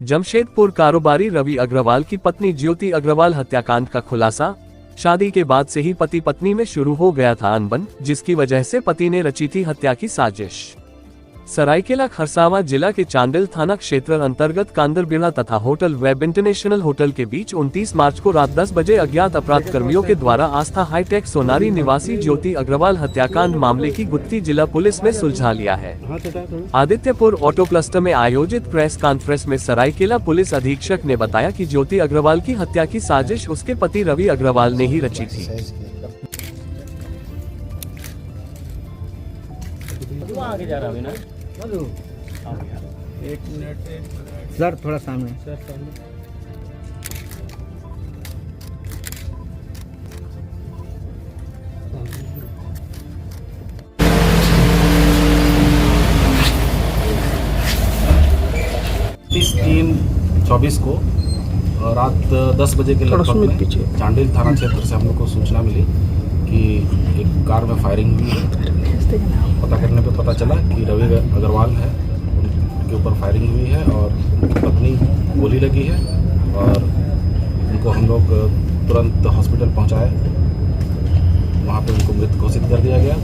जमशेदपुर कारोबारी रवि अग्रवाल की पत्नी ज्योति अग्रवाल हत्याकांड का खुलासा। शादी के बाद से ही पति पत्नी में शुरू हो गया था अनबन, जिसकी वजह से पति ने रची थी हत्या की साजिश। सरायकेला खरसावां जिला के चांडिल थाना क्षेत्र अंतर्गत कांदरबिड़ा तथा होटल वेब इंटरनेशनल होटल के बीच 29 मार्च को रात 10 बजे अज्ञात अपराध कर्मियों के द्वारा आस्था हाईटेक सोनारी निवासी ज्योति अग्रवाल हत्याकांड मामले की गुत्थी जिला पुलिस में सुलझा लिया है। आदित्यपुर ऑटो क्लस्टर में आयोजित प्रेस कॉन्फ्रेंस में सरायकेला पुलिस अधीक्षक ने बताया कि ज्योति अग्रवाल की हत्या की साजिश उसके पति रवि अग्रवाल ने ही रची थी। आगे जा रहा है ना एक मिनट सर, थोड़ा सामने सर, सामने। तीस 3/24 को रात 10 बजे के लगभग में चांडिल थाना क्षेत्र से हम लोग को सूचना मिली कि एक कार में फायरिंग हुई है। पता करने पे पता चला कि रवि अग्रवाल है, उनके ऊपर फायरिंग हुई है और उनकी पत्नी गोली लगी है और उनको हम लोग तुरंत हॉस्पिटल पहुंचाए। वहां पे उनको मृत घोषित कर दिया गया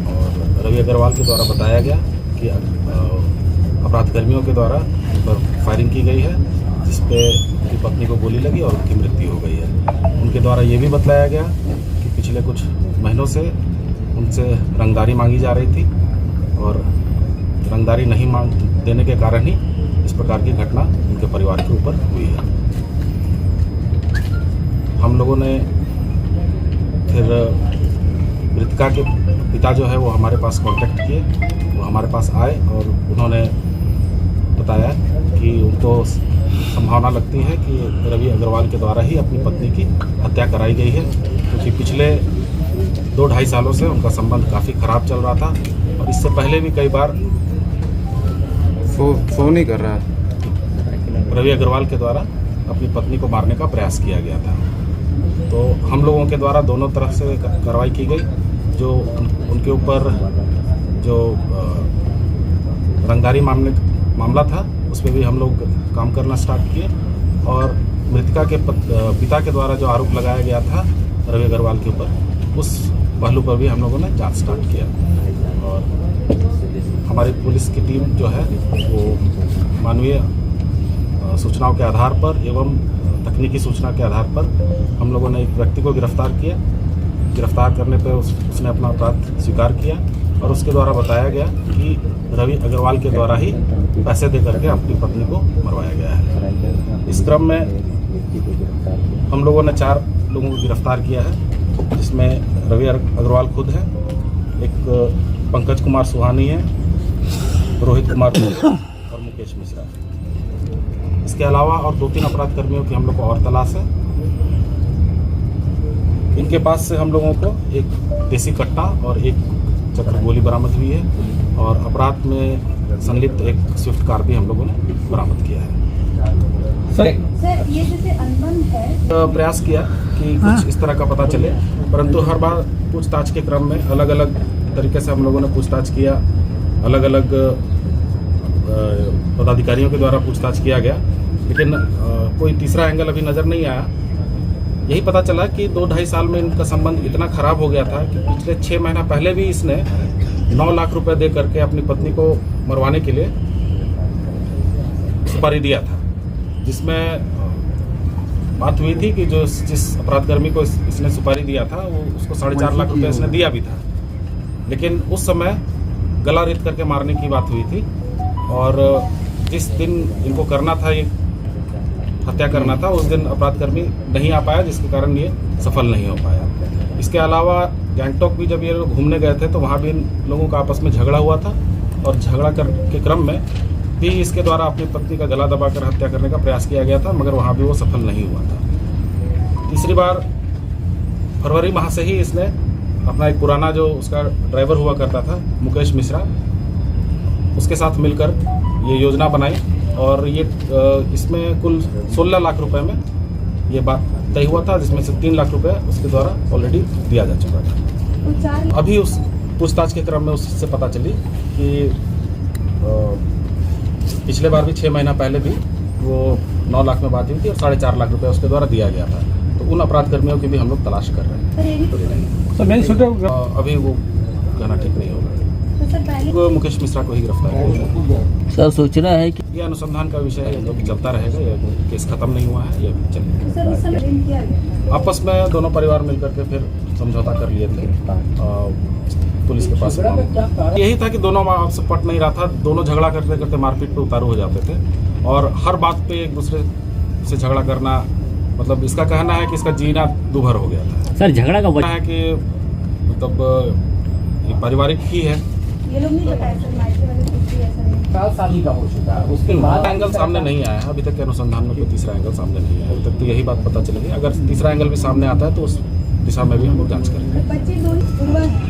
और रवि अग्रवाल के द्वारा बताया गया कि अपराधकर्मियों के द्वारा उन पर फायरिंग की गई है, जिसपे उनकी पत्नी को गोली लगी और उनकी मृत्यु हो गई है। उनके द्वारा ये भी बताया गया कि पिछले कुछ महीनों से उनसे रंगदारी मांगी जा रही थी और रंगदारी नहीं मांग देने के कारण ही इस प्रकार की घटना उनके परिवार के ऊपर हुई है। हम लोगों ने फिर मृतका के पिता जो है वो हमारे पास कांटेक्ट किए, वो हमारे पास आए और उन्होंने बताया कि उनको संभावना लगती है कि रवि अग्रवाल के द्वारा ही अपनी पत्नी की हत्या कराई गई है, क्योंकि पिछले 2-2.5 सालों से उनका संबंध काफ़ी खराब चल रहा था और इससे पहले भी कई बार फोन ही कर रहा है। रवि अग्रवाल के द्वारा अपनी पत्नी को मारने का प्रयास किया गया था। तो हम लोगों के द्वारा दोनों तरफ से कार्रवाई की गई। जो उनके ऊपर जो रंगदारी मामला था उस पर भी हम लोग काम करना स्टार्ट किए और मृतका के पिता के द्वारा जो आरोप लगाया गया था रवि अग्रवाल के ऊपर, उस पहलू पर भी हम लोगों ने जांच स्टार्ट किया और हमारी पुलिस की टीम जो है वो मानवीय सूचनाओं के आधार पर एवं तकनीकी सूचना के आधार पर हम लोगों ने एक व्यक्ति को गिरफ्तार किया। गिरफ्तार करने पर उसने अपना अपराध स्वीकार किया और उसके द्वारा बताया गया कि रवि अग्रवाल के द्वारा ही पैसे दे करके अपनी पत्नी को मरवाया गया है। इस क्रम में हम लोगों ने 4 लोगों को गिरफ्तार किया है, जिसमें रवि अग्रवाल खुद है, एक पंकज कुमार सुहानी है, रोहित कुमार और मुकेश मिश्रा। इसके अलावा और 2-3 अपराध कर्मियों की हम लोग को और तलाश है। इनके पास से हम लोगों को एक देसी कट्टा और एक चक्र गोली बरामद हुई है और अपराध में संलिप्त एक स्विफ्ट कार भी हम लोगों ने बरामद किया है। सर, ये जैसे अनबन है, प्रयास किया कि कुछ इस तरह का पता चले, परंतु हर बार पूछताछ के क्रम में अलग अलग तरीके से हम लोगों ने पूछताछ किया, अलग अलग पदाधिकारियों के द्वारा पूछताछ किया गया, लेकिन कोई तीसरा एंगल अभी नज़र नहीं आया। यही पता चला कि 2-2.5 साल में इनका संबंध इतना खराब हो गया था कि पिछले 6 महीना पहले भी इसने 9 लाख रुपए दे करके अपनी पत्नी को मरवाने के लिए सुपारी दिया था, जिसमें बात हुई थी कि जो जिस अपराधकर्मी को इसने सुपारी दिया था वो उसको 4.5 लाख रुपए इसने दिया भी था, लेकिन उस समय गला रेत करके मारने की बात हुई थी और जिस दिन इनको करना था, ये हत्या करना था, उस दिन अपराधकर्मी नहीं आ पाया, जिसके कारण ये सफल नहीं हो पाया। इसके अलावा गैंगटॉक भी जब ये लोग घूमने गए थे तो वहाँ भी इन लोगों का आपस में झगड़ा हुआ था और झगड़ा के क्रम में भी इसके द्वारा अपनी पत्नी का गला दबाकर हत्या करने का प्रयास किया गया था, मगर वहाँ भी वो सफल नहीं हुआ था। तीसरी बार फरवरी माह से ही इसने अपना एक पुराना जो उसका ड्राइवर हुआ करता था मुकेश मिश्रा, उसके साथ मिलकर ये योजना बनाई और ये इसमें कुल 16 लाख रुपए में ये बात तय हुआ था, जिसमें से 3 लाख रुपए उसके द्वारा ऑलरेडी दिया जा चुका था। अभी उस पूछताछ के क्रम में उससे पता चली कि पिछले बार भी 6 महीना पहले भी वो 9 लाख में बात हुई थी और 4.5 लाख रुपए उसके द्वारा दिया गया था। तो उन अपराध कर्मियों की भी हम लोग तलाश कर रहे हैं। सर ये भी सर नहीं छूटे अभी वो कहना ठीक नहीं होगा। तो सर पहले वो मुकेश मिश्रा को ही गिरफ्तार किया है। सर सूचना है कि ये अनुसंधान का विषय है, जो कि चलता रहेगा। ये केस खत्म नहीं हुआ है, ये चलेगा। तो सर उस समय अरेंज किया गया था। आपस में दोनों परिवार मिलकर के फिर समझौता कर लिए थे। पुलिस के पास यही था कि दोनों आपसे पट नहीं रहा था, दोनों झगड़ा करते करते मारपीट पे उतारू हो जाते थे और हर बात पे एक दूसरे से झगड़ा करना, मतलब इसका कहना है कि इसका जीना दूभर हो गया था। सर झगड़ा का कहना है कि मतलब ये पारिवारिक ही है। ये लोग नहीं बताया सर मायके वाले कुछ भी ऐसा नहीं। शादी का हो चुका है, उसके बाद एंगल सामने नहीं आया है अभी तक के अनुसंधान में। कोई तीसरा एंगल सामने नहीं आया अभी तक, तो यही बात पता चलेगी। अगर तीसरा एंगल भी सामने आता है तो उस दिशा में भी हम लोग जांच करेंगे। बच्चे दोनों जुड़वा हैं।